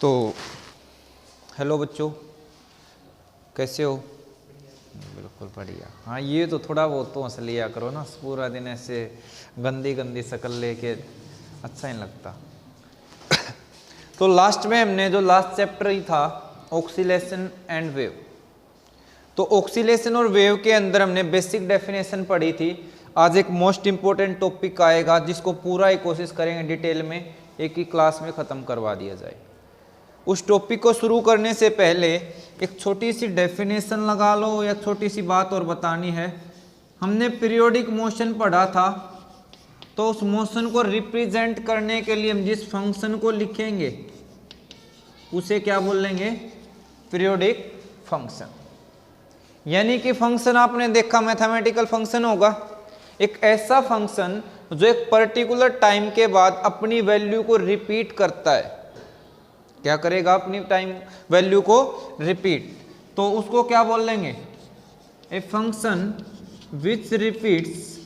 तो हेलो बच्चों, कैसे हो? बिल्कुल बढ़िया। हाँ, ये तो थोड़ा बहुत तो हंस लिया करो ना, पूरा दिन ऐसे गंदी गंदी शक्ल लेके अच्छा नहीं लगता। तो लास्ट में हमने जो लास्ट चैप्टर ही था ऑक्सीलेशन एंड वेव, तो ऑक्सीलेशन और वेव के अंदर हमने बेसिक डेफिनेशन पढ़ी थी। आज एक मोस्ट इंपॉर्टेंट टॉपिक आएगा जिसको पूरा ही कोशिश करेंगे डिटेल में एक ही क्लास में ख़त्म करवा दिया जाए। उस टॉपिक को शुरू करने से पहले एक छोटी सी डेफिनेशन लगा लो या छोटी सी बात और बतानी है। हमने पीरियोडिक मोशन पढ़ा था, तो उस मोशन को रिप्रेजेंट करने के लिए हम जिस फंक्शन को लिखेंगे उसे क्या बोलेंगे? Periodic function. यानी कि फंक्शन आपने देखा मैथमेटिकल फंक्शन होगा, एक ऐसा फंक्शन जो एक पर्टिकुलर टाइम के बाद अपनी वैल्यू को रिपीट करता है। क्या करेगा? अपनी टाइम वैल्यू को रिपीट। तो उसको क्या बोल लेंगे? ए फंक्शन विच रिपीट्स,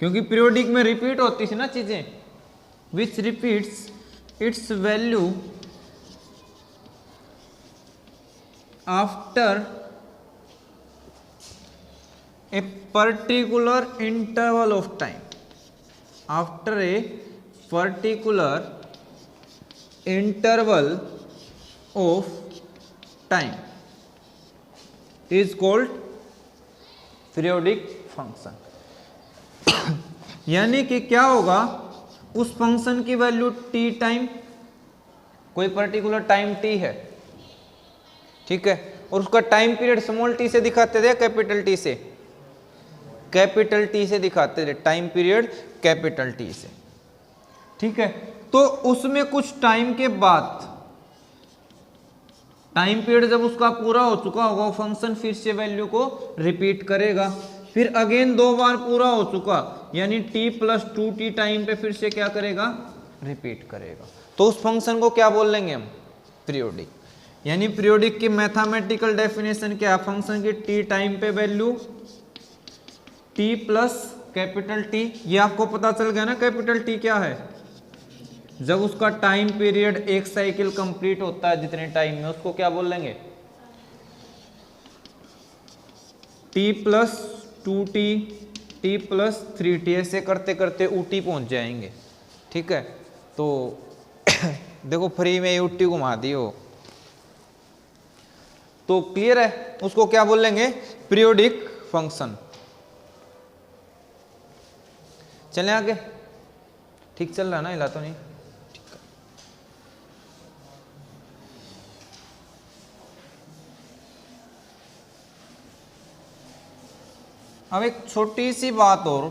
क्योंकि पीरियोडिक में रिपीट होती थी ना चीजें, which repeats its value after a particular interval of time, after a particular interval of time is called periodic function। यानी कि क्या होगा? उस फंक्शन की वैल्यू t टाइम, कोई पर्टिकुलर टाइम t है, ठीक है, और उसका टाइम पीरियड स्मॉल t से दिखाते थे कैपिटल T से? कैपिटल T से दिखाते थे टाइम पीरियड, कैपिटल T से, ठीक है। तो उसमें कुछ टाइम के बाद, टाइम पीरियड जब उसका पूरा हो चुका होगा, वो फंक्शन फिर से वैल्यू को रिपीट करेगा। फिर अगेन 2 बार पूरा हो चुका, यानी t + 2t टाइम पे फिर से क्या करेगा? रिपीट करेगा। तो उस फंक्शन को क्या बोल लेंगे हम? पीरियोडिक। यानी पीरियोडिक की मैथमेटिकल डेफिनेशन क्या? फंक्शन की t टाइम पे वैल्यू t + कैपिटल T। ये आपको पता चल गया ना कैपिटल T क्या है? जब उसका टाइम पीरियड एक साइकिल कंप्लीट होता है जितने टाइम में, उसको क्या बोल लेंगे? t + 2t, t + 3t, ऐसे करते करते ऊटी पहुंच जाएंगे, ठीक है। तो देखो फ्री में ऊटी घुमा दियो, तो क्लियर है। उसको क्या बोल लेंगे? Periodic function. चलें आगे? ठीक चल रहा ना? हिला तो नहीं? अब एक छोटी सी बात और,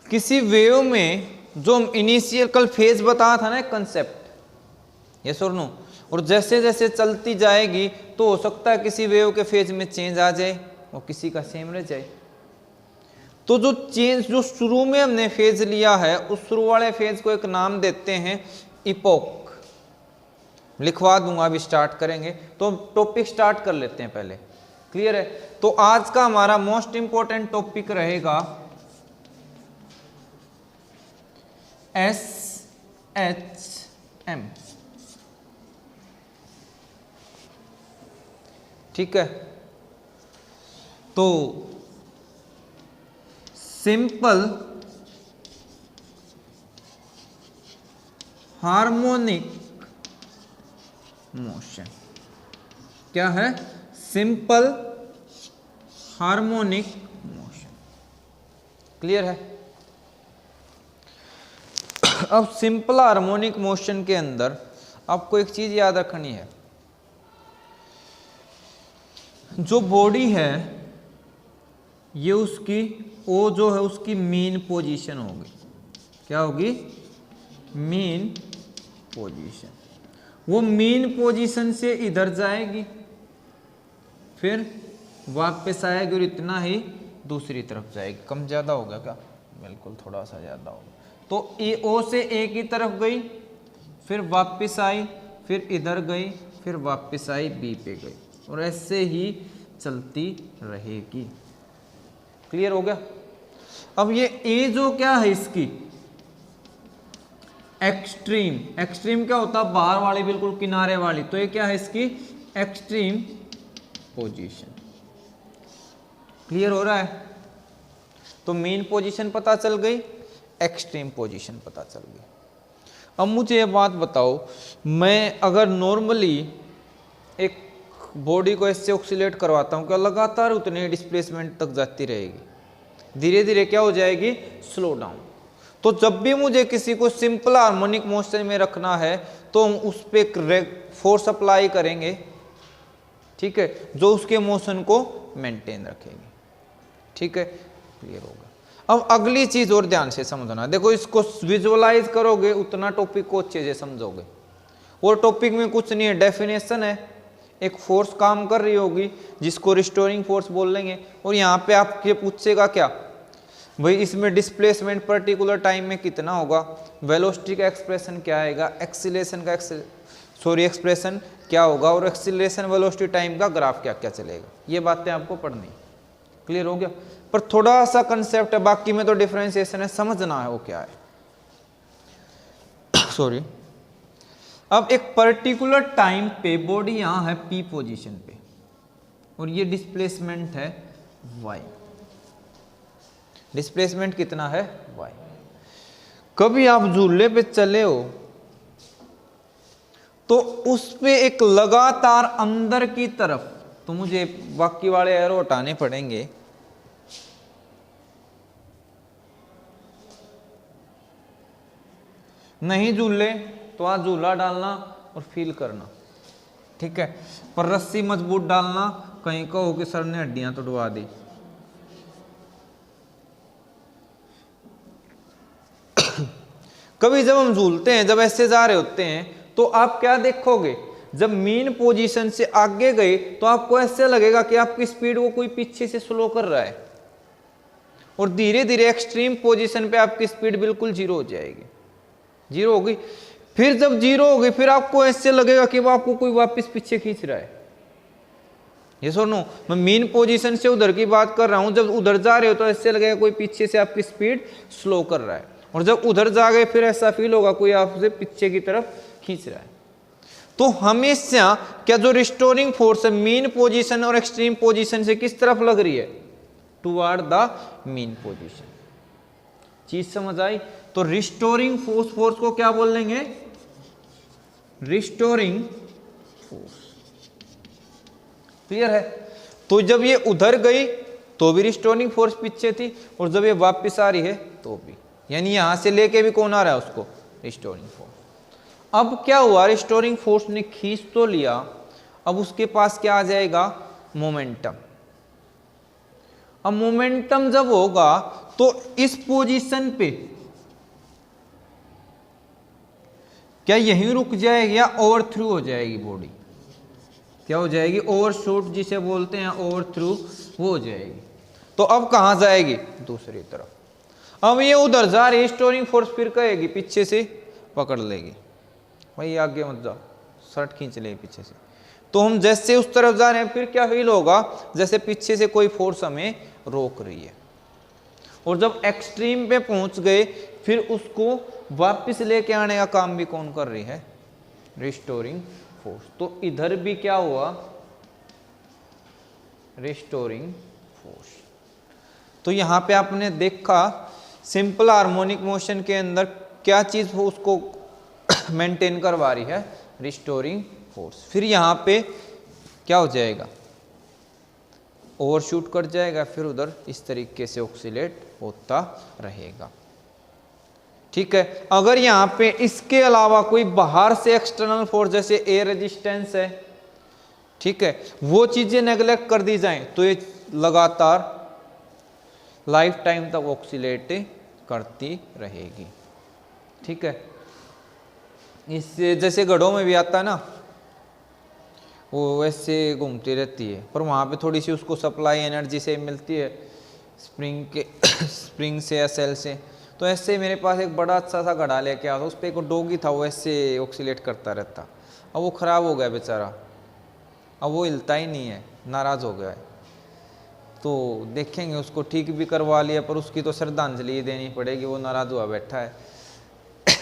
किसी वेव में जो हम इनिशियल कल फेज बताया था ना, एक कंसेप्ट, यस और नो, और जैसे जैसे चलती जाएगी तो हो सकता है किसी वेव के फेज में चेंज आ जाए और किसी का सेम रह जाए। तो जो चेंज, जो शुरू में हमने फेज लिया है, उस शुरू वाले फेज को एक नाम देते हैं इपोक। लिखवा दूंगा, अभी स्टार्ट करेंगे। तो टॉपिक स्टार्ट कर लेते हैं पहले, क्लियर है। तो आज का हमारा मोस्ट इंपॉर्टेंट टॉपिक रहेगा SHM, ठीक है। तो सिंपल हार्मोनिक मोशन। क्या है? सिंपल हार्मोनिक मोशन, क्लियर है। अब सिंपल हार्मोनिक मोशन के अंदर आपको एक चीज याद रखनी है, जो बॉडी है ये उसकी ओ जो है उसकी मीन पोजीशन होगी। क्या होगी? Mean position. वो मीन पोजीशन से इधर जाएगी, फिर वापस आएगी और इतना ही दूसरी तरफ जाएगी। कम ज़्यादा होगा क्या? बिल्कुल थोड़ा सा ज़्यादा होगा। तो ए ओ से ए की तरफ गई, फिर वापस आई, फिर इधर गई, फिर वापस आई बी पे गई, और ऐसे ही चलती रहेगी। क्लियर हो गया। अब ये ए जो क्या है इसकी एक्सट्रीम, एक्सट्रीम क्या होता है बाहर वाली बिल्कुल किनारे वाली, तो ये क्या है इसकी एक्सट्रीम पोजीशन। क्लियर हो रहा है। तो मीन पोजीशन पता चल गई, एक्सट्रीम पोजीशन पता चल गई। अब मुझे ये बात बताओ, मैं अगर नॉर्मली एक बॉडी को ऐसे ऑक्सीलेट करवाता हूँ क्या लगातार उतनी डिस्प्लेसमेंट तक जाती रहेगी? धीरे धीरे क्या हो जाएगी? Slow down. तो जब भी मुझे किसी को सिंपल हार्मोनिक मोशन में रखना है तो हम उस पर फोर्स अप्लाई करेंगे, ठीक है, जो उसके मोशन को मेंटेन रखेंगे। ठीक है, क्लियर होगा। अब अगली चीज और ध्यान से समझना, देखो इसको विजुअलाइज करोगे उतना टॉपिक को अच्छे से समझोगे। और टॉपिक में कुछ नहीं है, डेफिनेशन है, एक फोर्स काम कर रही होगी जिसको रिस्टोरिंग फोर्स बोल लेंगे। और यहाँ पे आपके पूछेगा क्या भाई इसमें डिस्प्लेसमेंट पर्टिकुलर टाइम में कितना होगा, वेलोसिटी का एक्सप्रेशन क्या आएगा, एक्सीलरेशन का एक्सप्रेशन क्या होगा, और एक्सीलरेशन वेलोसिटी टाइम का ग्राफ क्या क्या चलेगा, ये बातें आपको पढ़नी। क्लियर हो गया। पर थोड़ा सा कंसेप्ट है, बाकी में तो डिफरेंशिएशन है, समझना है वो क्या है। सॉरी। अब एक पर्टिकुलर टाइम पे बॉडी यहां है पी पोजीशन पे और ये डिस्प्लेसमेंट है वाई। डिस्प्लेसमेंट कितना है? y। कभी आप झूले पे चले हो तो उस पे एक लगातार अंदर की तरफ, तो मुझे बाकी वाले एरो हटाने पड़ेंगे, नहीं झूले तो आज झूला डालना और फील करना, ठीक है, पर रस्सी मजबूत डालना, कहीं कहो कि सर ने हड्डियां तोड़वा दी। कभी जब हम झूलते हैं, जब ऐसे जा रहे होते हैं तो आप क्या देखोगे, जब मीन पोजीशन से आगे गए तो आपको ऐसे लगेगा कि आपकी स्पीड को कोई पीछे से स्लो कर रहा है, और धीरे धीरे एक्सट्रीम पोजीशन पे आपकी स्पीड बिल्कुल जीरो हो जाएगी, जीरो होगी। फिर जब जीरो होगी फिर आपको ऐसे लगेगा कि वो आपको कोई वापस पीछे खींच रहा है। ये सुनो, मैं मीन पोजीशन से उधर की बात कर रहा हूं, जब उधर जा रहे हो तो ऐसे लगेगा कोई पीछे से आपकी स्पीड स्लो कर रहा है, और जब उधर जा गए फिर ऐसा फील होगा कोई आपसे पीछे की तरफ खींच रहा है। तो हमेशा क्या जो रिस्टोरिंग फोर्स है मीन पोजीशन और एक्सट्रीम पोजीशन से किस तरफ लग रही है? Toward the mean position. चीज समझ आई? तो रिस्टोरिंग फोर्स को क्या बोल लेंगे? Restoring force. क्लियर है? तो जब ये उधर गई तो भी रिस्टोरिंग फोर्स पीछे थी, और जब ये वापस आ रही है तो भी, यानी यहां से लेके भी कौन आ रहा है उसको? Restoring force. अब क्या हुआ, रिस्टोरिंग फोर्स ने खींच तो लिया, अब उसके पास क्या आ जाएगा? मोमेंटम। अब मोमेंटम जब होगा तो इस पोजीशन पे क्या यहीं रुक जाएगी या ओवरथ्रू हो जाएगी बॉडी? क्या हो जाएगी? ओवरशूट जिसे बोलते हैं, ओवरथ्रू वो हो जाएगी। तो अब कहां जाएगी? दूसरी तरफ। अब ये उधर जा रही, रिस्टोरिंग फोर्स फिर कहेगी पीछे से पकड़ लेगी, भाई आगे मत जाओ, शर्ट खींच लेगी पीछे से। तो हम जैसे उस तरफ जा रहे हैं फिर क्या फील होगा? जैसे पीछे से कोई फोर्स हमें रोक रही है। और जब एक्सट्रीम पे पहुंच गए फिर उसको वापस लेके आने का काम भी कौन कर रही है? Restoring force. तो इधर भी क्या हुआ? Restoring force. तो यहां पे आपने देखा सिंपल हार्मोनिक मोशन के अंदर क्या चीज उसको मेंटेन करवा रही है? Restoring force. फिर यहां पे क्या हो जाएगा? ओवरशूट कर जाएगा, फिर उधर इस तरीके से ऑक्सीलेट होता रहेगा। ठीक है। अगर यहां पे इसके अलावा कोई बाहर से एक्सटर्नल फोर्स जैसे एयर रेजिस्टेंस है, ठीक है, वो चीजें नेग्लेक्ट कर दी जाएं तो ये लगातार लाइफ टाइम तक ऑक्सीलेट करती रहेगी। ठीक है। इससे जैसे घड़ों में भी आता है ना, वो वैसे घूमती रहती है, पर वहाँ पे थोड़ी सी उसको सप्लाई एनर्जी से मिलती है स्प्रिंग से या सेल से। तो ऐसे मेरे पास एक बड़ा अच्छा सा घड़ा लेके आया था, उस पर एक डॉगी था, वो ऐसे ऑक्सीलेट करता रहता। अब वो ख़राब हो गया बेचारा, अब वो हिलता ही नहीं है, नाराज हो गया है। तो देखेंगे, उसको ठीक भी करवा लिया, पर उसकी तो श्रद्धांजलि देनी पड़ेगी, वो नाराज हुआ बैठा है।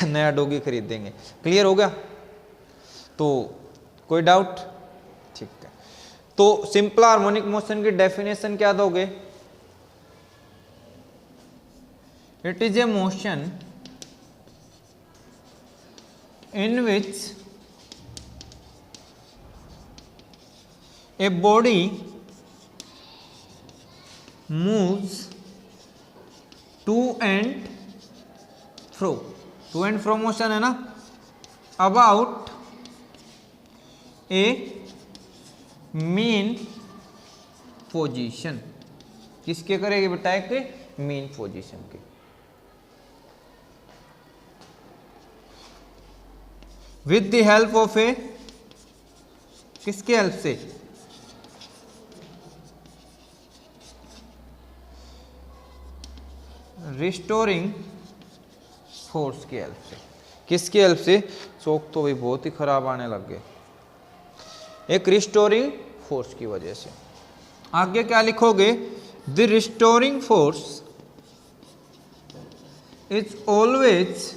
नया डॉगी खरीद देंगे। क्लियर हो गया? तो कोई डाउट? ठीक है। तो सिंपल हार्मोनिक मोशन की डेफिनेशन क्या दोगे? It is a motion in which a body moves to and fro, to and fro motion है ना, about a mean position। किसके करेगी बेटा? एक मीन पोजीशन के। विद द हेल्प ऑफ ए, किसके हेल्प से? रिस्टोरिंग फोर्स की हेल्प से। किसकी हेल्प से? चौक तो भाई बहुत ही खराब आने लग गए। एक रिस्टोरिंग फोर्स की वजह से। आगे क्या लिखोगे? The restoring force is always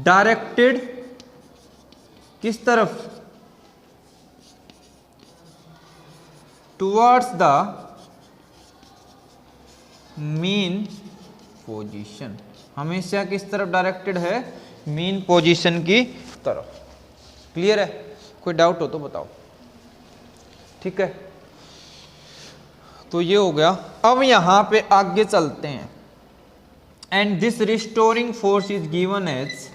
directed किस तरफ? Towards the mean position. हमेशा किस तरफ डायरेक्टेड है? मीन पोजीशन की तरफ। क्लियर है? कोई डाउट हो तो बताओ। ठीक है, तो ये हो गया। अब यहां पे आगे चलते हैं। And this restoring force is given as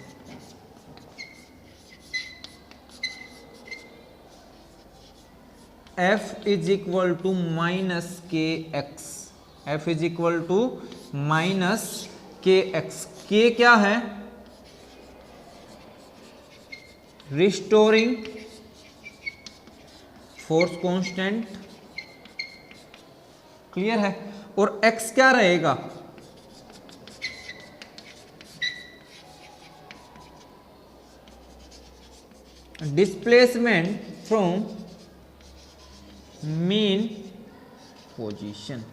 F is equal to minus K X. F is equal to minus K X. K क्या है? Restoring force constant. क्लियर है? और x क्या रहेगा? Displacement from mean position.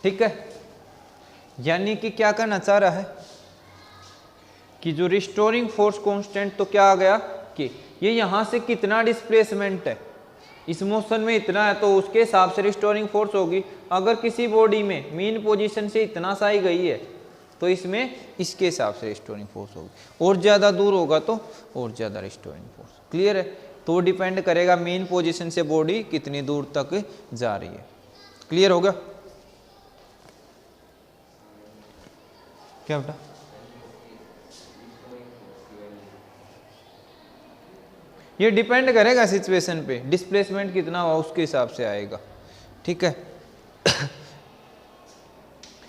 ठीक है, यानी कि क्या करना चाह रहा है कि जो रिस्टोरिंग फोर्स कांस्टेंट तो क्या आ गया कि ये यहां से कितना डिस्प्लेसमेंट है, इस मोशन में इतना है, तो उसके हिसाब से रिस्टोरिंग फोर्स होगी। अगर किसी बॉडी में मीन पोजीशन से इतना सा ही गई है तो इसमें इसके हिसाब से रिस्टोरिंग फोर्स होगी, और ज्यादा दूर होगा तो और ज्यादा रिस्टोरिंग फोर्स। क्लियर है? तो डिपेंड करेगा मीन पोजीशन से बॉडी कितनी दूर तक जा रही है। क्लियर होगा? क्या बेटा? ये डिपेंड करेगा सिचुएशन पे, डिस्प्लेसमेंट कितना हुआ उसके हिसाब से आएगा। ठीक है?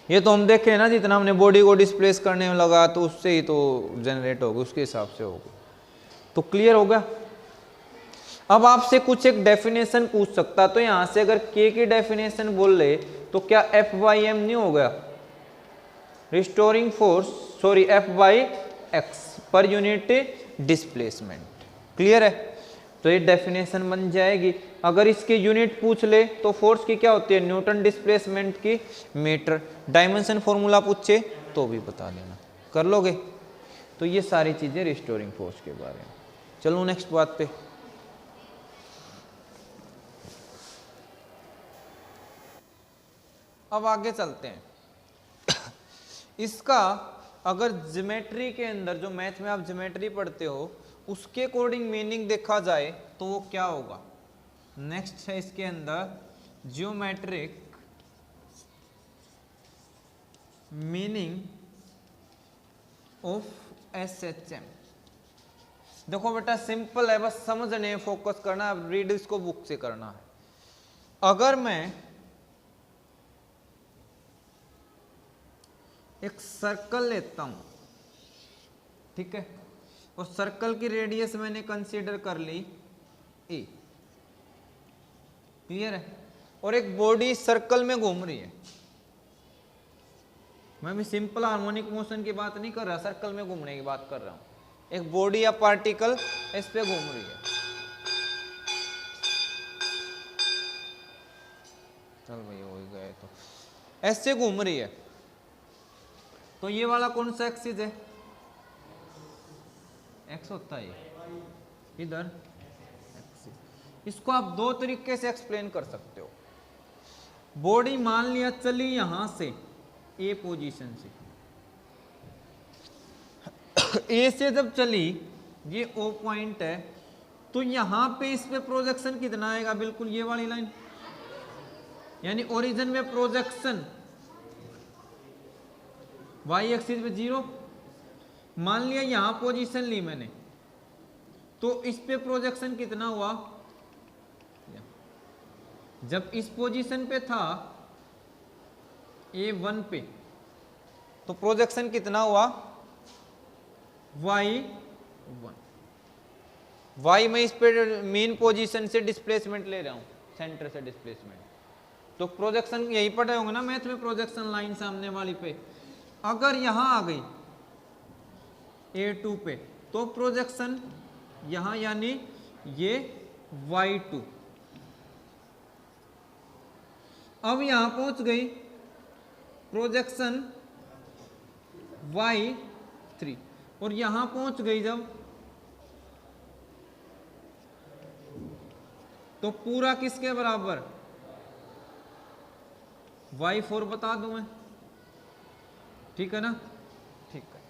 ये तो हम देखे ना, जितना हमने बॉडी को डिस्प्लेस करने में लगा तो उससे ही तो जनरेट होगा, उसके हिसाब से होगा। तो क्लियर होगा? अब आपसे कुछ एक डेफिनेशन पूछ सकता, तो यहां से अगर के की डेफिनेशन बोल ले तो क्या F बाई एम नहीं हो गया? Restoring force, sorry, F by x per unit displacement. Clear है? तो ये डेफिनेशन बन जाएगी। अगर इसके यूनिट पूछ ले तो फोर्स की क्या होती है? न्यूटन, डिस्प्लेसमेंट की मीटर। डायमेंशन फॉर्मूला पूछे तो भी बता देना, कर लोगे? तो ये सारी चीजें रिस्टोरिंग फोर्स के बारे में। चलो नेक्स्ट बात पे। अब आगे चलते हैं। इसका अगर ज्योमेट्री के अंदर, जो मैथ में आप ज्योमेट्री पढ़ते हो, उसके अकॉर्डिंग मीनिंग देखा जाए तो वो क्या होगा? नेक्स्ट है इसके अंदर ज्योमेट्रिक मीनिंग ऑफ SHM। देखो बेटा, सिंपल है, बस समझने फोकस करना है, रीड इसको बुक से करना है। अगर मैं एक सर्कल लेता हूं, ठीक है, और सर्कल की रेडियस मैंने कंसीडर कर ली ए। क्लियर है? और एक बॉडी सर्कल में घूम रही है। मैं भी सिंपल हार्मोनिक मोशन की बात नहीं कर रहा, सर्कल में घूमने की बात कर रहा हूं। एक बॉडी या पार्टिकल इस पे घूम रही है, चल भाई हो ही गए, तो ऐसे घूम रही है। तो ये वाला कौन सा एक्सिस है, एक्स होता है इधर एक्सिस। इसको आप दो तरीके से एक्सप्लेन कर सकते हो। बॉडी मान लिया चली यहां से ए पोजीशन से, ए से जब चली, ये ओ पॉइंट है, तो यहां पे इस पे प्रोजेक्शन कितना आएगा, बिल्कुल ये वाली लाइन, यानी ओरिजिन में प्रोजेक्शन वाई एक्सिस पे 0। मान लिया यहां पोजीशन ली मैंने, तो इस पे प्रोजेक्शन कितना हुआ, जब इस पोजीशन पे था A1 पे, तो प्रोजेक्शन कितना हुआ Y1। Y में इस पे मेन पोजीशन से डिस्प्लेसमेंट ले रहा हूं, सेंटर से डिस्प्लेसमेंट, तो प्रोजेक्शन यही पढ़े होंगे ना मैथ में, प्रोजेक्शन लाइन सामने वाली पे अगर यहां आ गई A2 पे, तो प्रोजेक्शन यहां, यानी ये Y2। अब यहां पहुंच गई प्रोजेक्शन Y3, और यहां पहुंच गई जब, तो पूरा किसके बराबर, Y4 बता दूं मैं, ठीक है ना, ठीक है।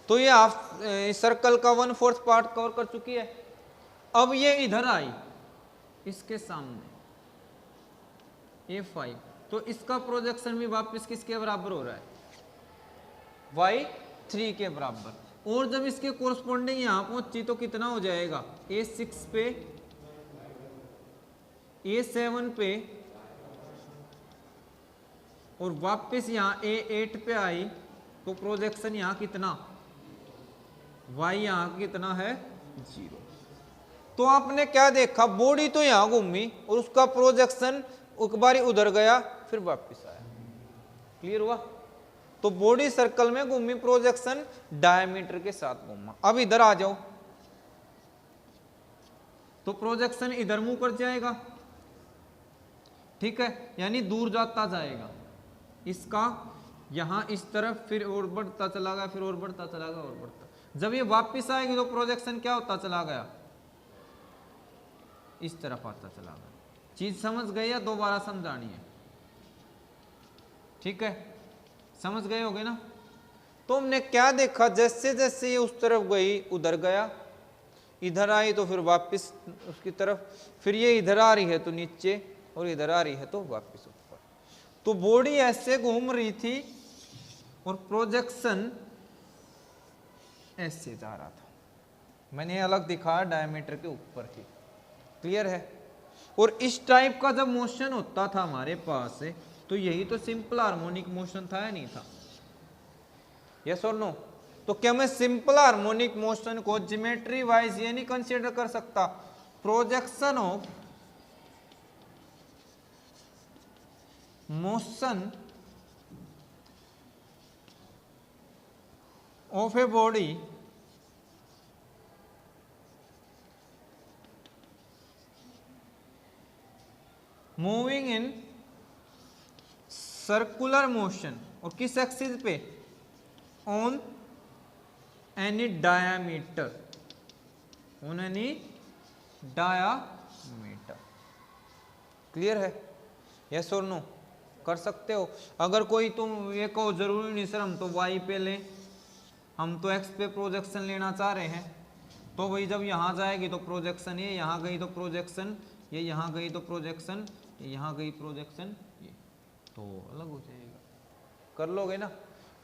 तो ये आप सर्कल का 1/4 पार्ट कवर कर चुकी है। अब ये इधर आई इसके सामने A5, तो इसका प्रोजेक्शन भी वापस किसके बराबर हो रहा है, Y3 के बराबर। और जब इसके कोरस्पॉन्डिंग यहां पहुंची तो कितना हो जाएगा, A6 पे, A7 पे, और वापस यहां A8 पे आई, तो प्रोजेक्शन यहां कितना, Y यहां कितना है 0। तो आपने क्या देखा, बॉडी तो यहां घूमी और उसका प्रोजेक्शन एक बारी उधर गया फिर वापस आया, क्लियर हुआ। तो बॉडी सर्कल में घूमी, प्रोजेक्शन डायमीटर के साथ घूमा। अब इधर आ जाओ, तो प्रोजेक्शन इधर मुंह कर जाएगा, ठीक है, यानी दूर जाता जाएगा इसका, यहां इस तरफ, फिर और बढ़ता चला गया, फिर और बढ़ता चला गया, और बढ़ता, जब ये वापस आएगी तो प्रोजेक्शन क्या होता चला गया, इस तरफ आता चला गया। चीज समझ गए या दोबारा समझानी है, ठीक है, समझ गए होगे ना। तो हमने क्या देखा, जैसे जैसे ये उस तरफ गई उधर गया, इधर आई तो फिर वापस उसकी तरफ, फिर ये इधर आ रही है तो नीचे, और इधर आ रही है तो वापस ऊपर। तो बॉडी ऐसे घूम रही थी और प्रोजेक्शन ऐसे जा रहा था, मैंने अलग दिखाया डायमीटर के ऊपर थी, क्लियर है। और इस टाइप का जब मोशन होता था हमारे पास, तो यही तो सिंपल हार्मोनिक मोशन था या नहीं था, यस और नो। तो क्या मैं सिंपल हार्मोनिक मोशन को ज्योमेट्री वाइज ये नहीं कंसीडर कर सकता, projection of motion of a body moving in circular motion, और किस एक्सिस पे, on any diameter, on any diameter, clear है, यस और नो, कर सकते हो। अगर कोई तुम ये कहो जरूरी नहीं सर हम तो वाई पे लें, हम तो एक्स पे प्रोजेक्शन लेना चाह रहे हैं, तो वही जब यहाँ जाएगी तो प्रोजेक्शन ये, यहाँ गई तो प्रोजेक्शन ये, यहाँ गई तो प्रोजेक्शन ये, यहाँ गई प्रोजेक्शन ये, तो अलग हो जाएगा, कर लोगे ना।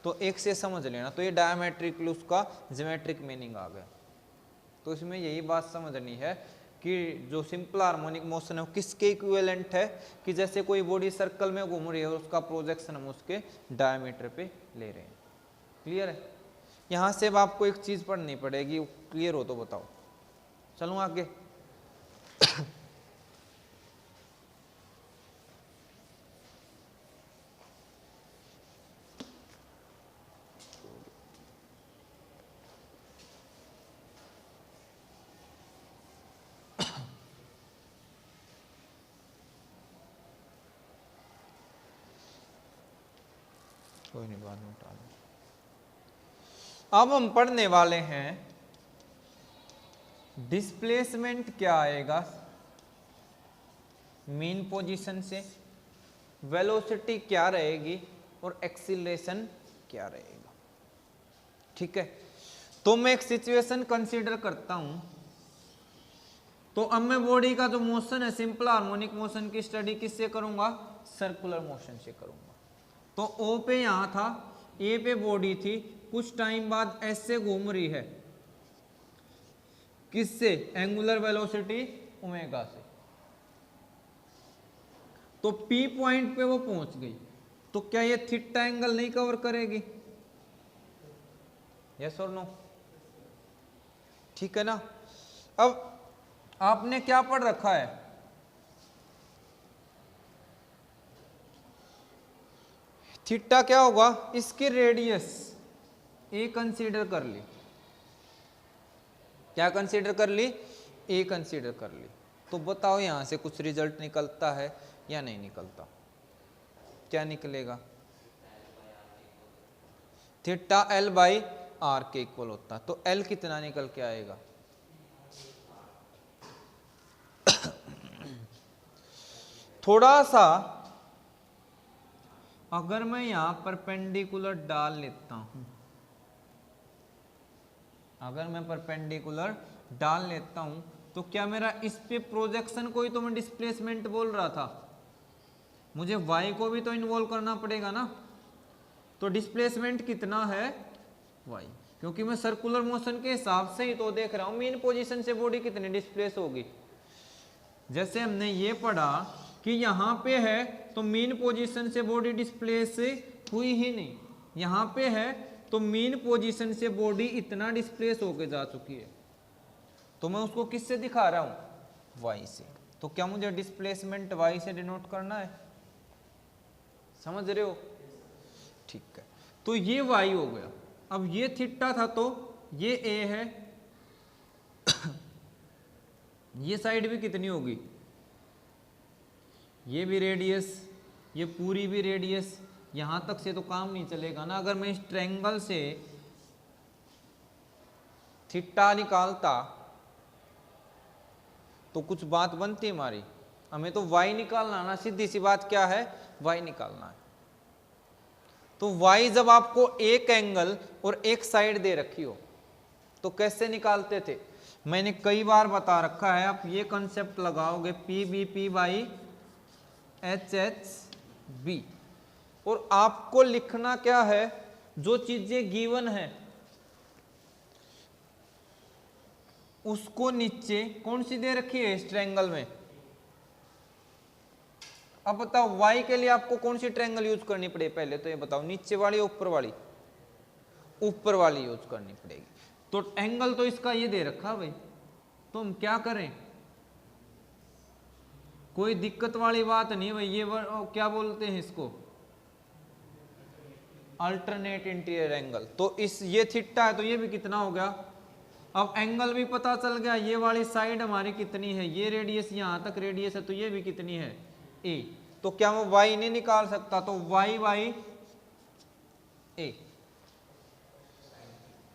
तो एक से समझ लेना, तो ये डायमेट्रिक उसका ज्योमेट्रिक मीनिंग आ गया। तो इसमें यही बात समझनी है कि जो सिंपल हार्मोनिक मोशन है वो किसके इक्विवेलेंट है, कि जैसे कोई बॉडी सर्कल में घूम रही है और उसका प्रोजेक्शन हम उसके डायमीटर पे ले रहे हैं, क्लियर है। यहाँ से अब आपको एक चीज़ पढ़नी पड़ेगी, क्लियर हो तो बताओ, चलूँ आगे। कोई नहीं, बाद में उठा लो। अब हम पढ़ने वाले हैं डिस्प्लेसमेंट क्या आएगा मीन पोजीशन से, वेलोसिटी क्या रहेगी और एक्सीलरेशन क्या रहेगा। ठीक है, तो मैं एक सिचुएशन कंसीडर करता हूं। तो अब मैं बॉडी का जो मोशन है सिंपल हार्मोनिक मोशन की स्टडी किससे करूंगा, सर्कुलर मोशन से करूंगा। तो ओ पे यहां था, ए पे बॉडी थी, कुछ टाइम बाद एस से घूम रही है, किससे, एंगुलर वेलोसिटी ओमेगा से। तो पी पॉइंट पे वो पहुंच गई, तो क्या ये थीटा एंगल नहीं कवर करेगी, यस और नो। ठीक है ना। अब आपने क्या पढ़ रखा है, थीटा क्या होगा, इसकी रेडियस ए कंसीडर कर ली, क्या कंसीडर कर ली, ए कंसीडर कर ली। तो बताओ यहां से कुछ रिजल्ट निकलता है या नहीं निकलता, क्या निकलेगा, थीटा एल बाई आर के इक्वल होता, तो एल कितना निकल के आएगा, थोड़ा सा अगर मैं यहां परपेंडिकुलर डाल लेता हूं, अगर मैं परपेंडिकुलर डाल लेता हूं तो क्या मेरा इस पे प्रोजेक्शन को ही तो मैं डिस्प्लेसमेंट बोल रहा था, मुझे y को भी तो इन्वॉल्व करना पड़ेगा ना। तो डिस्प्लेसमेंट कितना है y, क्योंकि मैं सर्कुलर मोशन के हिसाब से ही तो देख रहा हूं मीन पोजीशन से बॉडी कितनी डिस्प्लेस होगी। जैसे हमने ये पढ़ा कि यहां पे है तो मीन पोजीशन से बॉडी डिस्प्लेस हुई ही नहीं, यहां पे है तो मीन पोजीशन से बॉडी इतना डिस्प्लेस होके जा चुकी है, तो मैं उसको किससे दिखा रहा हूं, y से। तो क्या मुझे डिस्प्लेसमेंट y से डिनोट करना है, समझ रहे हो। ठीक है, तो ये y हो गया। अब ये थीटा था तो ये a है, ये साइड भी कितनी होगी, ये भी रेडियस, ये पूरी भी रेडियस, यहां तक से तो काम नहीं चलेगा ना। अगर मैं इस ट्रायंगल से थीटा निकालता तो कुछ बात बनती हमारी, हमें तो y निकालना ना, सीधी सी बात क्या है, y निकालना है। तो y जब आपको एक एंगल और एक साइड दे रखी हो तो कैसे निकालते थे, मैंने कई बार बता रखा है, आप ये कंसेप्ट लगाओगे P B P by H H B, और आपको लिखना क्या है, जो चीजें गिवन है उसको नीचे कौन सी दे रखी है इस ट्रायंगल में। अब बताओ y के लिए आपको कौन सी ट्रायंगल यूज करनी पड़ेगी, पहले तो ये बताओ, नीचे वाली ऊपर वाली, ऊपर वाली यूज करनी पड़ेगी। तो एंगल तो इसका ये दे रखा भाई, तो हम क्या करें, कोई दिक्कत वाली बात नहीं भाई, ये क्या बोलते हैं इसको, अल्टरनेट इंटीरियर एंगल। तो इस ये थीटा है तो ये भी कितना हो गया, अब एंगल भी पता चल गया, ये वाली साइड हमारी कितनी है, ये रेडियस यहां तक रेडियस है तो ये भी कितनी है a। तो क्या मैं y नहीं निकाल सकता, तो y बाई a,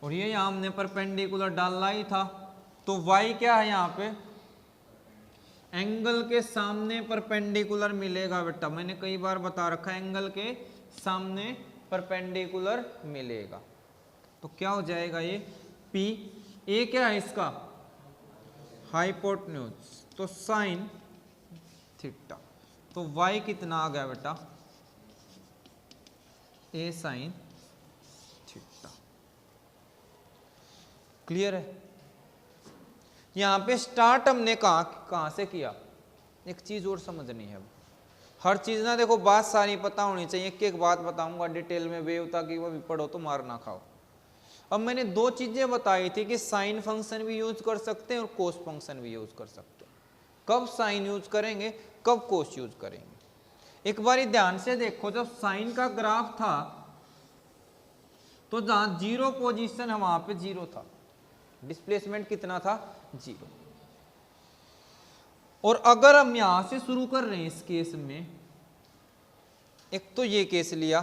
और ये यहां हमने परपेंडिकुलर डालना ही था, तो y क्या है यहां पे, एंगल के सामने परपेंडिकुलर मिलेगा बेटा, मैंने कई बार बता रखा है एंगल के सामने परपेंडिकुलर मिलेगा। तो क्या हो जाएगा ये P, A क्या है इसका, हाइपोटेन्यूज, तो साइन थीटा, तो y कितना आ गया बेटा, A साइन थीटा। क्लियर है। यहां पे स्टार्ट हमने कहां से किया, एक चीज और समझनी है, हर चीज ना देखो बात सारी पता होनी चाहिए, एक एक बात बताऊंगा डिटेल में वेव, ताकि वो भी पढ़ो तो मार ना खाओ। अब मैंने दो चीजें बताई थी कि साइन फंक्शन भी यूज कर सकते हैं और कोस फंक्शन भी यूज कर सकते हैं। कब साइन यूज करेंगे, कब कोस यूज करेंगे। एक बार ध्यान से देखो, जब साइन का ग्राफ था तो जहां जीरो पोजीशन है वहां पे जीरो था, डिस्प्लेसमेंट कितना था, जीरो। और अगर हम यहां से शुरू कर रहे हैं इस केस में, एक तो ये केस लिया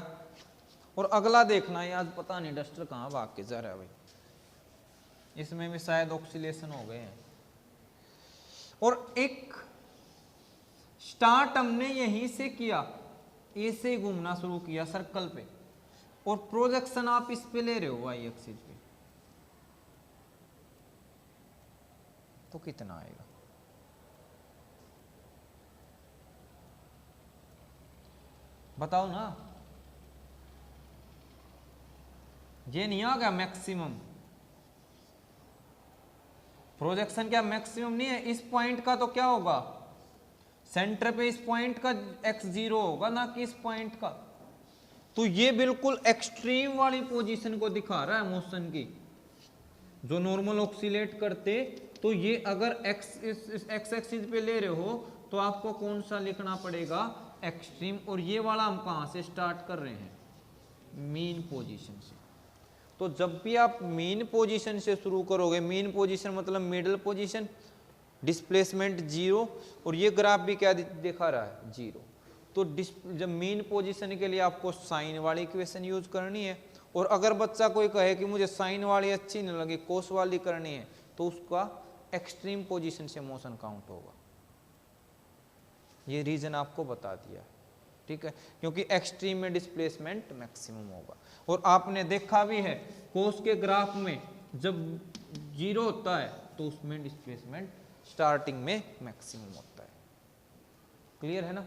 और अगला देखना है, आज पता नहीं डस्टर कहाँ भाग के जा रहा है भाई, इसमें भी शायद ऑक्सीलेशन हो गए हैं। और एक स्टार्ट हमने यहीं से किया, ए से घूमना शुरू किया सर्कल पे, और प्रोजेक्शन आप इस पे ले रहे हो वाई एक्सिस पे, तो कितना आएगा? बताओ ना, ये नहीं आ गया मैक्सिमम? प्रोजेक्शन क्या मैक्सिमम नहीं है? इस पॉइंट का तो क्या होगा, सेंटर पे इस पॉइंट का x0 होगा ना कि इस पॉइंट का। तो ये बिल्कुल एक्सट्रीम वाली पोजीशन को दिखा रहा है मोशन की, जो नॉर्मल ऑक्सीलेट करते। तो ये अगर x एक्सिस पे ले रहे हो तो आपको कौन सा लिखना पड़ेगा, एक्सट्रीम। और ये वाला हम कहां से स्टार्ट कर रहे हैं, मीन पोजीशन से। तो जब भी आप मीन पोजीशन से शुरू करोगे, मीन पोजीशन मतलब मिडिल पोजीशन, डिस्प्लेसमेंट जीरो, और ये ग्राफ भी क्या दिखा रहा है, जीरो। तो जब मीन पोजीशन के लिए आपको साइन वाली इक्वेशन यूज करनी है। और अगर बच्चा कोई कहे कि मुझे साइन वाली अच्छी नहीं लगी, कोस वाली करनी है, तो उसका एक्सट्रीम पोजीशन से मोशन काउंट होगा। ये रीजन आपको बता दिया, ठीक है, क्योंकि एक्सट्रीम में डिस्प्लेसमेंट मैक्सिमम होगा। और आपने देखा भी है कोस के ग्राफ में जब जीरो होता है तो उसमें डिस्प्लेसमेंट स्टार्टिंग में मैक्सिमम होता है। क्लियर है ना?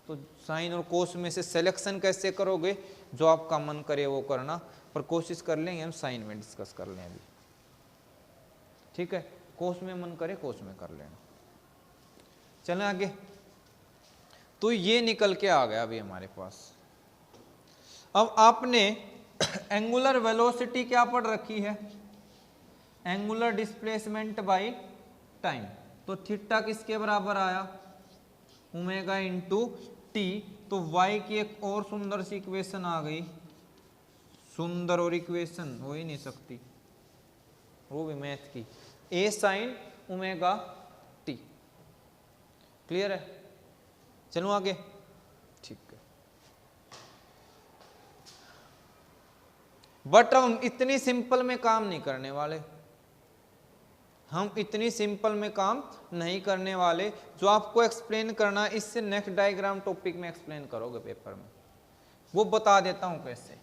तो साइन और कोस में से सिलेक्शन कैसे करोगे, जो आपका मन करे वो करना, पर कोशिश कर लेंगे हम साइन में डिस्कस कर लें अभी, ठीक है। कोस में मन करे कोस में कर लेना। चलें आगे। तो ये निकल के आ गया अभी हमारे पास। अब आपने एंगुलर वेलोसिटी क्या पढ़ रखी है, एंगुलर डिस्प्लेसमेंट बाय टाइम। तो थीटा किसके बराबर आया, ओमेगा इंटू टी। तो वाई की एक और सुंदर सी इक्वेशन आ गई, सुंदर और इक्वेशन हो ही नहीं सकती, वो भी मैथ की, ए साइन ओमेगा टी। क्लियर है? चलो आगे, ठीक है। बट हम इतनी सिंपल में काम नहीं करने वाले, हम इतनी सिंपल में काम नहीं करने वाले। जो आपको एक्सप्लेन करना है, इससे नेक्स्ट डायग्राम टॉपिक में एक्सप्लेन करोगे पेपर में, वो बता देता हूं कैसे।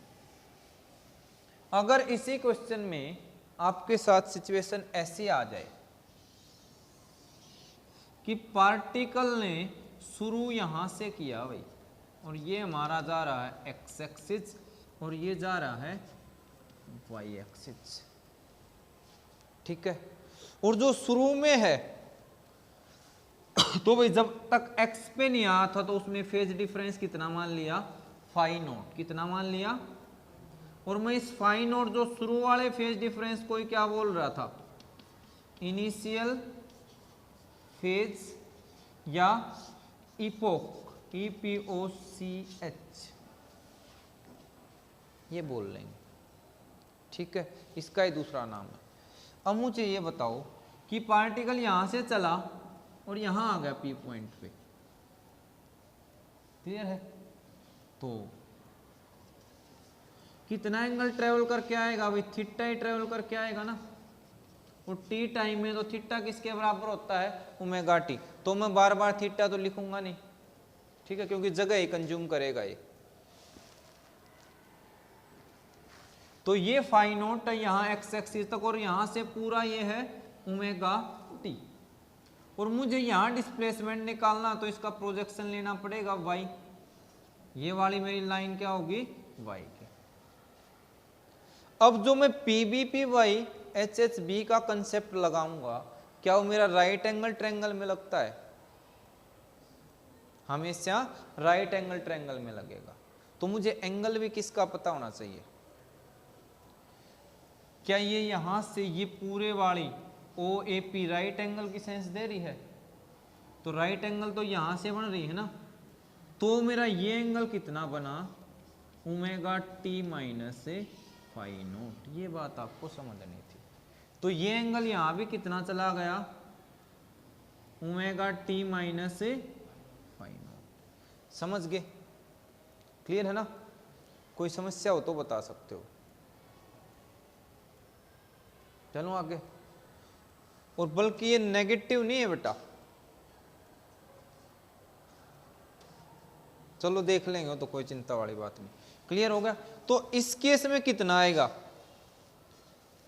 अगर इसी क्वेश्चन में आपके साथ सिचुएशन ऐसी आ जाए कि पार्टिकल ने शुरू यहां से किया भाई, और ये हमारा जा रहा है एक्स एक्सिस और ये जा रहा है वाई एक्सिस, ठीक है। और जो शुरू में है तो भाई जब तक एक्स पे नहीं आया था तो उसमें फेज डिफरेंस कितना मान लिया, फाई नॉट। कितना मान लिया? और मैं इस फाई नॉट जो शुरू वाले फेज डिफरेंस को क्या बोल रहा था, इनिशियल फेज या इपोक, EPOCH, ये बोल लेंगे, ठीक है। इसका ही दूसरा नाम है। अब मुझे ये बताओ कि पार्टिकल यहां से चला और यहां आ गया पी पॉइंट पे, क्लियर है? तो कितना एंगल ट्रेवल करके आएगा भाई, थीटा ही ट्रेवल करके आएगा ना। और टी टाइम में तो थीटा किसके बराबर होता है, ओमेगा टी। तो मैं बार बार थीटा तो लिखूंगा नहीं, ठीक है, क्योंकि जगह ही कंज्यूम करेगा ये। तो ये फाई नॉट है यहाँ एक्स एक्सिस तक, और यहां से पूरा ये है ओमेगा टी। और मुझे यहाँ डिस्प्लेसमेंट निकालना, तो इसका प्रोजेक्शन लेना पड़ेगा वाई। ये वाली मेरी लाइन क्या होगी, वाई की। अब जो मैं पीबीपी वाई HHB का कंसेप्ट लगाऊंगा, क्या वो मेरा राइट एंगल ट्रायंगल में लगता है? हमेशा राइट एंगल ट्रायंगल में लगेगा। तो मुझे एंगल भी किसका पता होना चाहिए। क्या ये यहां से ये पूरे वाली OAP राइट एंगल की सेंस दे रही है? तो राइट एंगल तो यहां से बन रही है ना। तो मेरा ये एंगल कितना बना, omega T minus phi not. ये बात आपको समझनी थी। तो ये एंगल यहां भी कितना चला गया, omega T minus phi nought. समझ गए? क्लियर है ना? कोई समस्या हो तो बता सकते हो। चलो आगे। और बल्कि ये नेगेटिव नहीं है बेटा, चलो देख लेंगे तो कोई चिंता वाली बात नहीं। क्लियर हो गया। तो इस केस में कितना आएगा,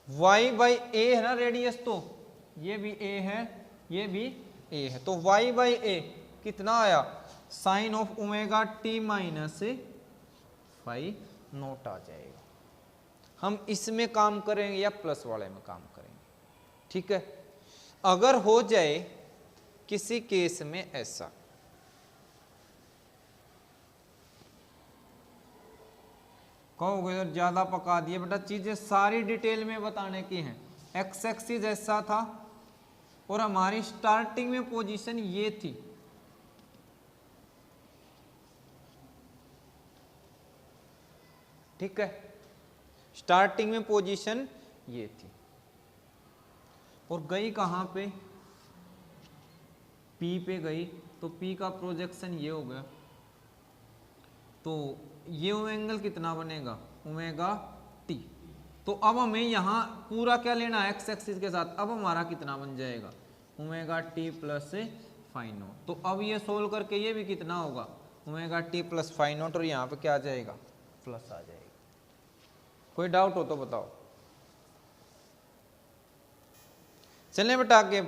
y बाई ए है ना रेडियस, तो ये भी a है ये भी a है, तो y बाई ए कितना आया, sine of omega T minus 5 naught आ जाएगा। हम इसमें काम करेंगे या प्लस वाले में काम करेंगे, ठीक है। अगर हो जाए किसी केस में ऐसा, कहोगे यार ज्यादा पका दिए बेटा, चीजें सारी डिटेल में बताने की हैं। एक्स एक्सिस ऐसा था और हमारी स्टार्टिंग में पोजीशन ये थी, ठीक है, स्टार्टिंग में पोजीशन ये थी और गई कहां पे, P पे गई, तो P का प्रोजेक्शन ये हो गया, तो ये एंगल कितना बनेगा, ओमेगा टी। तो अब हमें यहाँ पूरा क्या लेना है एक्स एक्सिस के साथ, अब हमारा कितना बन जाएगा, ओमेगा टी प्लस 5 नॉट। तो अब ये सोल्व करके ये भी कितना होगा, ओमेगा टी प्लस 5 नॉट, और यहाँ पे क्या आ जाएगा, प्लस आ जाएगा। कोई डाउट हो तो बताओ। चलने बेटा आगे।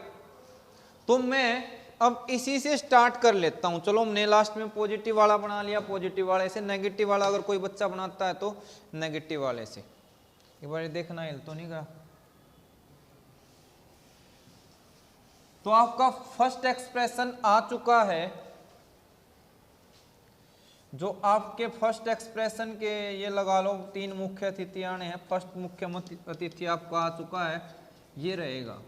तो मैं अब इसी से स्टार्ट कर लेता हूं। चलो हमने लास्ट में पॉजिटिव वाला बना लिया, पॉजिटिव वाले से, नेगेटिव वाला अगर कोई बच्चा बनाता है तो नेगेटिव वाले से। एक बार देखना, हिल तो नहीं गया। तो आपका फर्स्ट एक्सप्रेशन आ चुका है, जो आपके फर्स्ट एक्सप्रेशन के ये लगा लो 3 मुख्य अतिथि आने हैं। फर्स्ट मुख्य अतिथि आपका आ चुका है, ये रहेगा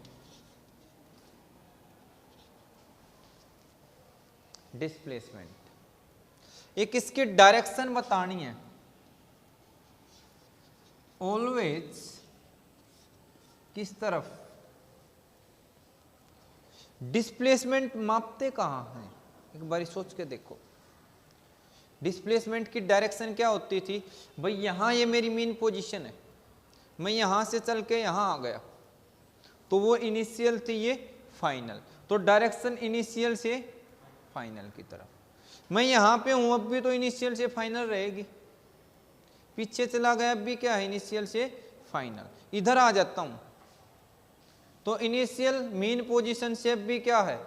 डिस्प्लेसमेंट। एक इसकी डायरेक्शन बतानी है, ऑलवेज किस तरफ, डिस्प्लेसमेंट मापते कहां हैं, एक बारी सोच के देखो। डिस्प्लेसमेंट की डायरेक्शन क्या होती थी भाई, यहां ये मेरी मेन पोजीशन है, मैं यहां से चल के यहां आ गया, तो वो इनिशियल थी, ये फाइनल, तो डायरेक्शन इनिशियल से फाइनल की तरफ। मैं यहां पे हूं, अब भी तो इनिशियल से फाइनल रहेगी, पीछे चला गया अब भी क्या है, इनिशियल से फाइनल। इधर आ जाता हूं तो इनिशियल मीन पोजीशन से अब भी क्या है,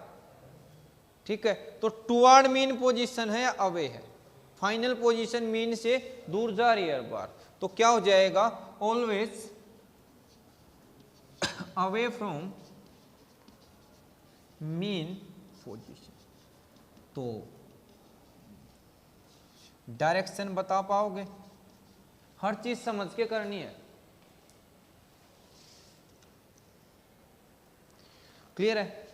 ठीक है, तो टुवर्ड मीन पोजीशन है या अवे है, फाइनल पोजीशन मीन से दूर जा रही है हर बार, तो क्या हो जाएगा, always away from mean position. तो डायरेक्शन बता पाओगे, हर चीज समझ के करनी है। क्लियर है।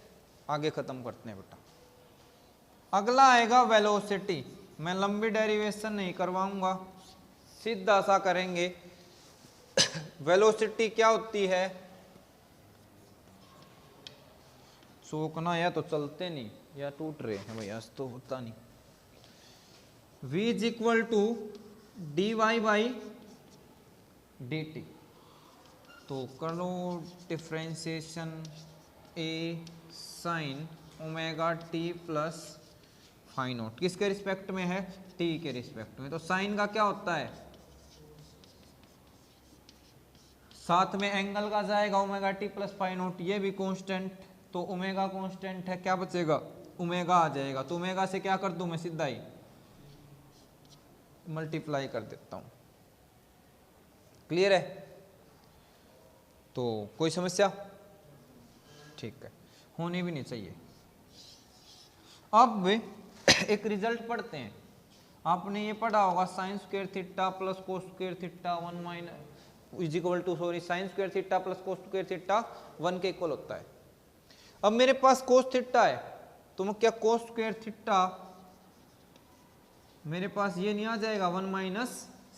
आगे खत्म करते हैं बेटा। अगला आएगा वेलोसिटी। मैं लंबी डेरिवेशन नहीं करवाऊंगा, सीधा सा करेंगे। वेलोसिटी क्या होती है, चौकना या तो चलते नहीं या टूट रहे हैं भैया, तो होता नहीं। v is equal to d y by d t. तो करो differentiation a sine omega T plus 5 naught, किसके रिस्पेक्ट में है, टी के रिस्पेक्ट में। तो साइन का क्या होता है, साथ में एंगल का जाएगा ओमेगा टी प्लस 5 नॉट, ये भी कांस्टेंट, तो ओमेगा कांस्टेंट है, क्या बचेगा, ओमेगा आ जाएगा। तो ओमेगा से क्या कर दूं मैं, सीधा ही मल्टीप्लाई कर देता हूं। क्लियर है। तो कोई समस्या, ठीक है, होनी भी नहीं चाहिए। अब एक रिजल्ट पढ़ते हैं। आपने ये पढ़ा होगा sine square theta plus cos square theta 1 minus is equal to, sorry, sine square theta plus cos square theta 1 के इक्वल होता है। अब मेरे पास कोस थीटा है, तो मैं क्या कोस स्क्वायर थीटा, मेरे पास ये नहीं आ जाएगा 1 माइनस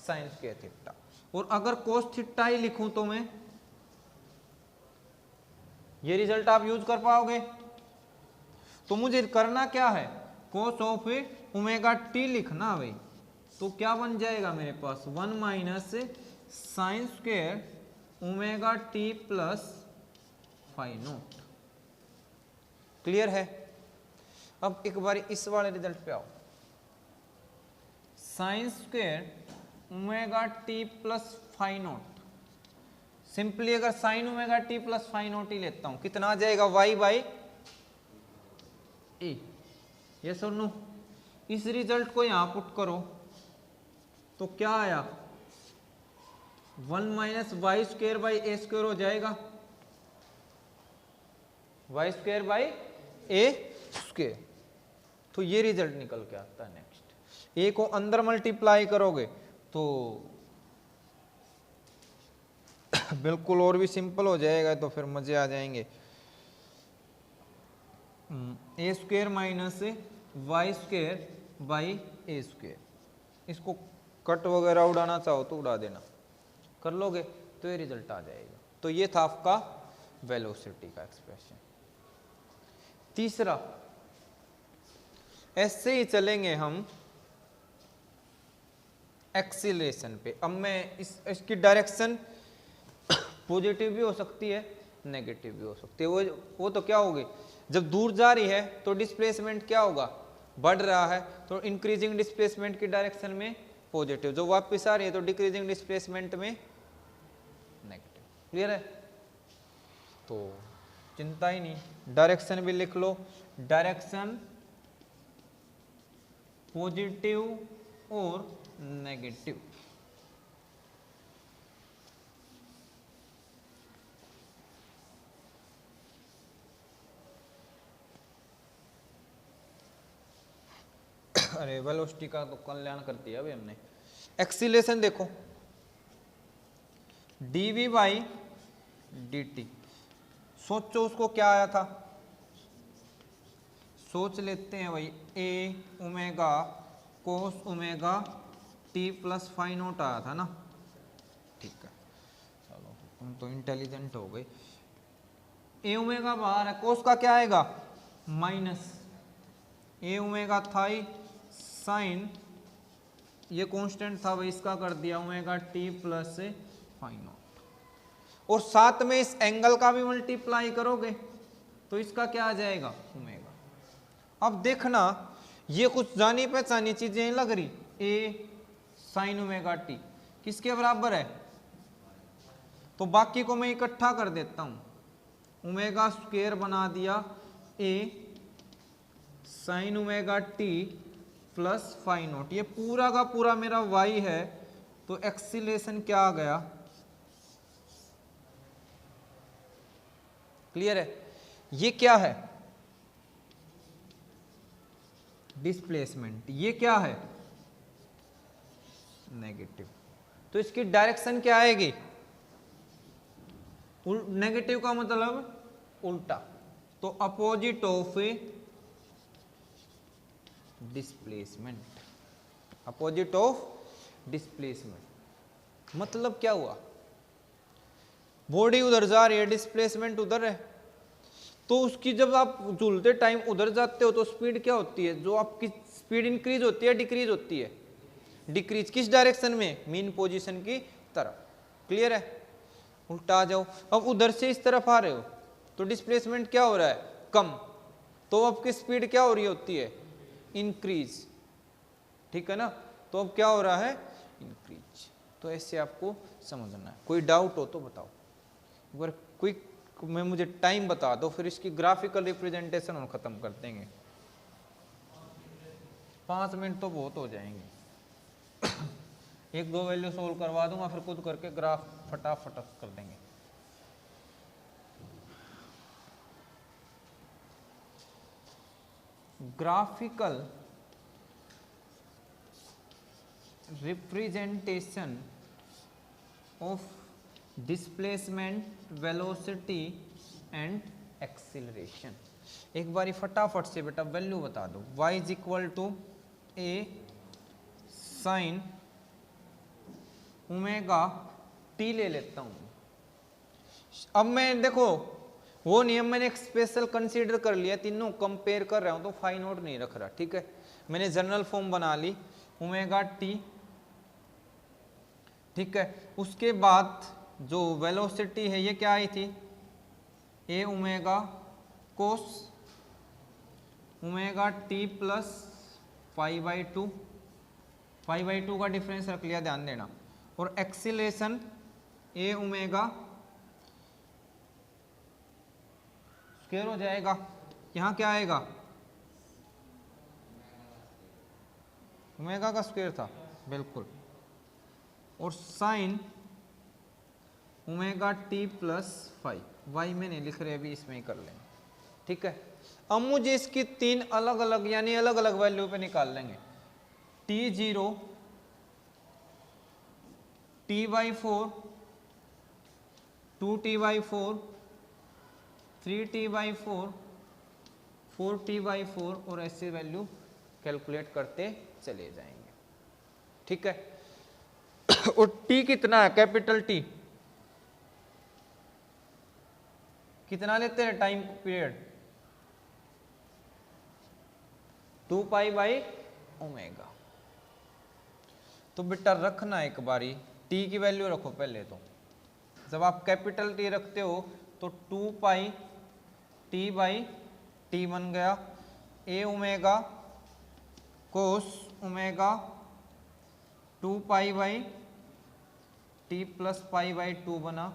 साइन स्क्वायर थीटा। और अगर कोस थीटा ही लिखूं तो मैं, ये रिजल्ट आप यूज कर पाओगे। तो मुझे करना क्या है, कोस ऑफ ओमेगा टी लिखना भाई, तो क्या बन जाएगा मेरे पास 1 minus sine square omega T plus phi naught. Clear है? अब एक बार इस वाले रिजल्ट पे आओ, sine square omega T plus phi naught. Simply अगर sine omega T plus phi naught ही लेता हूं, कितना आ जाएगा y बाई ए। ये सुन लो, इस रिजल्ट को यहां पुट करो तो क्या आया 1 minus Y square by A square हो जाएगा, y square by A square. तो ये रिजल्ट निकल के आता है। नेक्स्ट ए को अंदर मल्टीप्लाई करोगे तो बिल्कुल और भी सिंपल हो जाएगा, तो फिर मजे आ जाएंगे। A square minus Y square by A square, इसको कट वगैरह उड़ाना चाहो तो उड़ा देना, कर लोगे तो ये रिजल्ट आ जाएगा। तो ये था आपका वेलोसिटी का एक्सप्रेशन। तीसरा, ऐसे ही चलेंगे हम एक्सीलरेशन पे। अब मैं इसकी डायरेक्शन पॉजिटिव भी हो सकती है, नेगेटिव भी हो सकती है। वो तो क्या होगी, जब दूर जा रही है तो डिस्प्लेसमेंट क्या होगा, बढ़ रहा है, तो इंक्रीजिंग डिस्प्लेसमेंट की डायरेक्शन में पॉजिटिव, जो वापस आ रही है तो डिक्रीजिंग डिस्प्लेसमेंट में नेगेटिव। क्लियर है? तो चिंता ही नहीं, डायरेक्शन भी लिख लो, डायरेक्शन पॉजिटिव और नेगेटिव। अरे वेलोसिटी का तो कल्याण कर दिया अभी हमने। एक्सीलरेशन देखो, dv बाई dt, सोचो उसको क्या आया था, सोच लेते हैं भाई, a omega cos omega t plus phi naught आया था ना। ठीक है, चलो हम तो इंटेलिजेंट हो गए। a ओमेगा बाहर है, कोस का क्या आएगा माइनस a ओमेगा था साइन, ये कांस्टेंट था भाई, इसका कर दिया omega T plus phi naught, और साथ में इस एंगल का भी मल्टीप्लाई करोगे तो इसका क्या आ जाएगा ओमेगा। अब देखना, ये कुछ जानी पहचानी चीजें लग रही, ए साइन ओमेगा टी किसके बराबर है, तो बाकी को मैं इकट्ठा कर देता हूं, ओमेगा स्क्वायर बना दिया A sine omega T plus phi not, ये पूरा का पूरा मेरा y है, तो एक्सीलरेशन क्या आ गया, क्लियर है? ये क्या है डिस्प्लेसमेंट, ये क्या है नेगेटिव, तो इसकी डायरेक्शन क्या आएगी, नेगेटिव का मतलब उल्टा, तो opposite of displacement, opposite of displacement. मतलब क्या हुआ, बॉडी उधर जा रही है, डिस्प्लेसमेंट उधर है, तो उसकी जब आप झूलते टाइम उधर जाते हो तो स्पीड क्या होती है, जो आपकी स्पीड इंक्रीज होती है डिक्रीज होती है, डिक्रीज किस डायरेक्शन में, मीन पोजीशन की तरफ। क्लियर है? उल्टा आ जाओ, अब उधर से इस तरफ आ रहे हो तो डिस्प्लेसमेंट क्या हो रहा है कम, तो आपकी स्पीड क्या हो रही होती है इंक्रीज, ठीक है ना, तो अब क्या हो रहा है इंक्रीज। तो ऐसे आपको समझना है। कोई डाउट हो तो बताओ एक बार, क्विक में मुझे टाइम बता दो, फिर इसकी ग्राफिकल रिप्रेजेंटेशन हम खत्म कर देंगे। 5 मिनट तो बहुत हो जाएंगे। एक दो वैल्यू सोल्व करवा दूंगा, फिर खुद करके ग्राफ फटाफट कर देंगे। Graphical representation of displacement, velocity and acceleration. एक बारी फटाफट से बेटा वैल्यू बता दो, y is equal to a sine omega t ले लेता हूं। अब मैं देखो वो नियम मैंने एक स्पेशल कंसीडर कर लिया, तीनों कंपेयर कर रहा हूं तो फाई नॉट नहीं रख रहा, ठीक है, मैंने जनरल फॉर्म बना ली। ओमेगा टी, ठीक है। उसके बाद जो वेलोसिटी है ये क्या आई थी, A omega cos omega T plus 5/2, 5/2 का डिफरेंस रख लिया, ध्यान देना। और एक्सीलेशन ए ओमेगा स्क्वायर हो जाएगा, यहाँ क्या आएगा, ओमेगा का स्क्वायर था, बिल्कुल। और sine omega T plus 5, y में नहीं लिख रहे अभी, इसमें ही कर लेंगे, ठीक है। अब मुझे इसकी 3 अलग अलग यानी अलग अलग वैल्यू पे निकाल लेंगे। T0 T/4, 2T/4, 3T/4, 4T/4 और ऐसे वैल्यू कैलकुलेट करते चले जाएंगे, ठीक है। और T कितना है, कैपिटल T कितना लेते हैं टाइम पीरियड, 2π/ω। तो बेटा रखना एक बारी T की वैल्यू रखो पहले, तो जब आप कैपिटल T रखते हो तो 2πT/T बन गया, A omega cos omega 2π/T plus π/2 बना।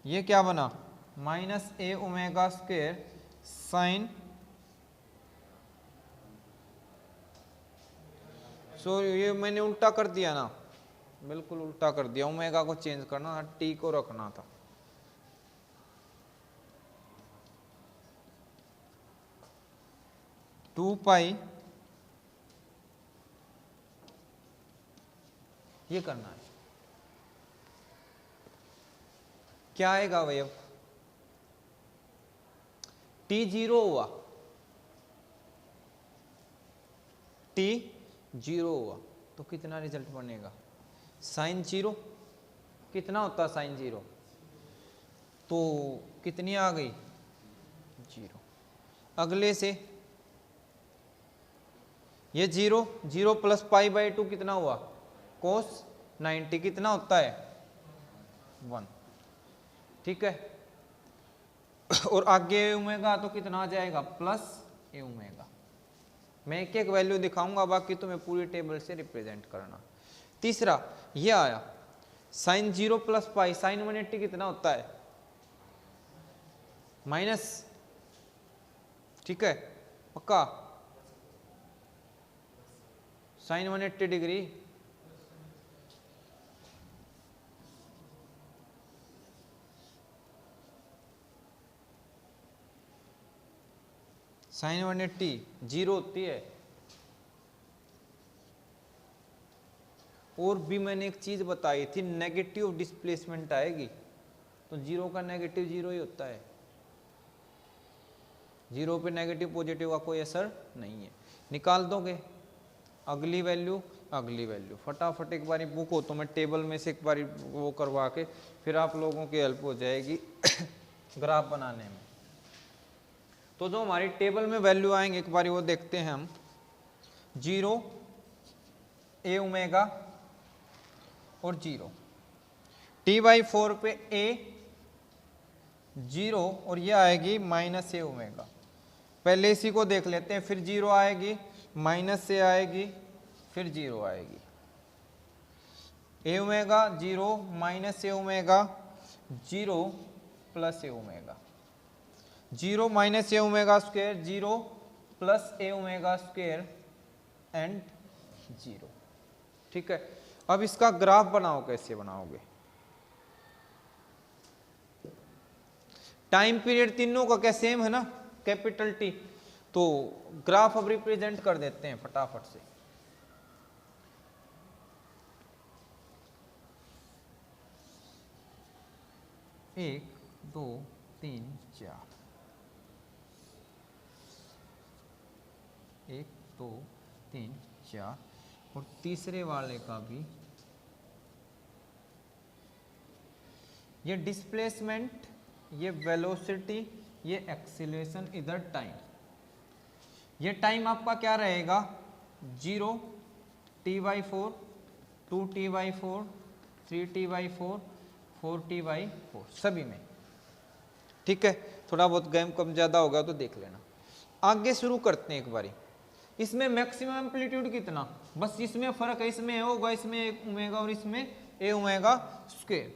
ये क्या बना, minus A omega square sine, so ये मैंने उल्टा कर दिया ना, बिल्कुल उल्टा कर दिया, ओमेगा को चेंज करना था, टी को रखना था। टू पाई ये करना है, क्या आएगा भाई, अब T0 हुआ, T0 हुआ तो कितना रिजल्ट बनेगा, साइन 0, कितना होता है साइन 0, तो कितनी आ गई 0। अगले से ये 0 0 प्लस π/2 कितना हुआ, कोस 90, कितना होता है 1, ठीक है। और आगे ओमेगा तो कितना आ जाएगा, प्लस ए ओमेगा। मैं एक एक वैल्यू दिखाऊंगा, बाकी तुम्हें पूरी टेबल से रिप्रेजेंट करना। तीसरा ये आया साइन 0 प्लस पाई, साइन 180 कितना होता है माइनस, ठीक है पक्का, साइन 180 डिग्री साइन 180 0 होती है। और भी मैंने एक चीज बताई थी, नेगेटिव डिस्प्लेसमेंट आएगी तो 0 का नेगेटिव 0 ही होता है, 0 पे नेगेटिव पॉजिटिव का कोई असर नहीं है, निकाल दोगे। अगली वैल्यू फटाफट एक बारी बुक हो तो मैं टेबल में से एक बारी वो करवा के फिर आप लोगों की हेल्प हो जाएगी ग्राफ बनाने में। तो जो हमारी टेबल में वैल्यू आएंगे एक बारी वो देखते हैं हम। 0 ए ओमेगा और 0, T/4 पे ए 0 और ये आएगी माइनस ए ओमेगा। पहले इसी को देख लेते हैं, फिर 0 आएगी, माइनस से आएगी, फिर 0 आएगी। A omega 0 minus A omega 0 plus A omega, 0 minus A omega square 0 plus A omega square and 0, ठीक है। अब इसका ग्राफ बनाओ, कैसे बनाओगे, टाइम पीरियड तीनों का क्या सेम है ना, कैपिटल टी, तो ग्राफ अब रिप्रेजेंट कर देते हैं फटाफट से। एक 2 3 4, 1 2 3 4, और तीसरे वाले का भी ये डिस्प्लेसमेंट, ये वेलोसिटी, ये एक्सीलरेशन, इधर टाइम। ये टाइम आपका क्या रहेगा 0 T/4, 2T/4, 3T/4, 4T/4 सभी में। ठीक है, थोड़ा बहुत गैम कम ज़्यादा होगा तो देख लेना। आगे शुरू करते हैं एक बारी। इसमें मैक्सिमम एम्पलीट्यूड कितना, बस इसमें फर्क है, इसमें ए होगा, इसमें ओमेगा और इसमें ए ओमेगा स्क्वायर।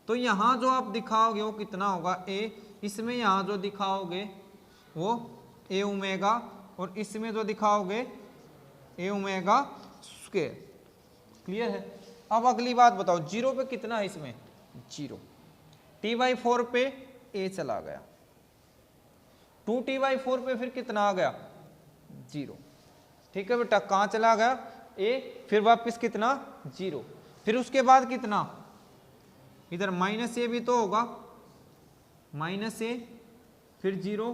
तो यहाँ जो आप दिखाओगे वो कितना होगा ए, इसमें यहाँ जो दिखाओगे वो ए ओमेगा और इसमें जो दिखाओगे ए ओमेगा स्क्वायर। क्लियर है। अब अगली बात बताओ, जीरो पे कितना है, इसमें जीरो। T/4 पे ए चला गया, 2T/4 पे फिर कितना आ गया, जीरो। ठीक है बेटा, कहाँ चला गया ए, फिर वापस कितना जीरो, फिर उसके बाद कितना, इधर -a भी तो होगा, -a फिर जीरो,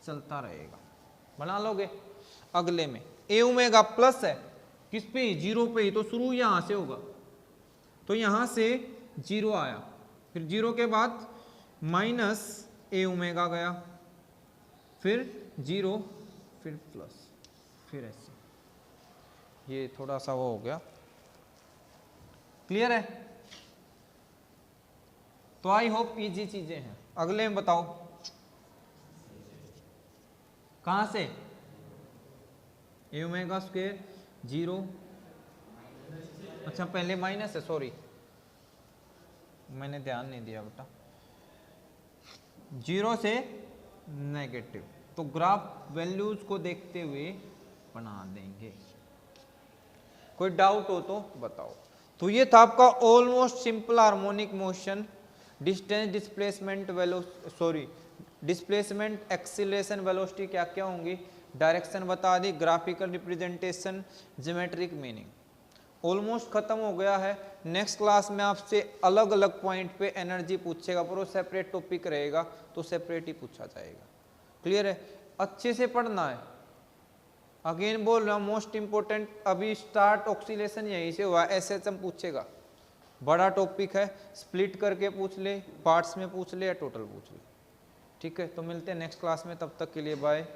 चलता रहेगा, बना लोगे। अगले में ए ओमेगा प्लस है, किस पे, जीरो पे ही, तो शुरू यहां से होगा, तो यहां से जीरो आया, फिर जीरो के बाद -a ओमेगा गया, फिर जीरो, फिर प्लस, फिर ऐसे। ये थोड़ा सा वो हो गया। क्लियर है। तो आई होप इजी चीजें हैं। अगले में बताओ, कहां से, ए ओमेगा स्क्वायर जीरो, अच्छा पहले माइनस है, सॉरी मैंने ध्यान नहीं दिया बेटा, जीरो से नेगेटिव, तो ग्राफ वैल्यूज को देखते हुए बना देंगे। कोई डाउट हो तो बताओ। तो ये था आपका almost simple harmonic motion, distance, displacement, displacement, acceleration, velocity क्या क्या होंगी, डायरेक्शन बता दी, graphical representation, geometric meaning. Almost खत्म हो गया है। नेक्स्ट क्लास में आपसे अलग अलग पॉइंट पे एनर्जी पूछेगा, पर वो सेपरेट टॉपिक रहेगा तो सेपरेट ही पूछा जाएगा। क्लियर है, अच्छे से पढ़ना है। अगेन बोल रहा हूँ, मोस्ट इंपोर्टेंट, अभी स्टार्ट ऑक्सीलेशन यहीं से हुआ, SHM पूछेगा, बड़ा टॉपिक है, स्प्लिट करके पूछ ले, पार्ट्स में पूछ ले या टोटल पूछ ले। ठीक है, तो मिलते हैं नेक्स्ट क्लास में, तब तक के लिए बाय।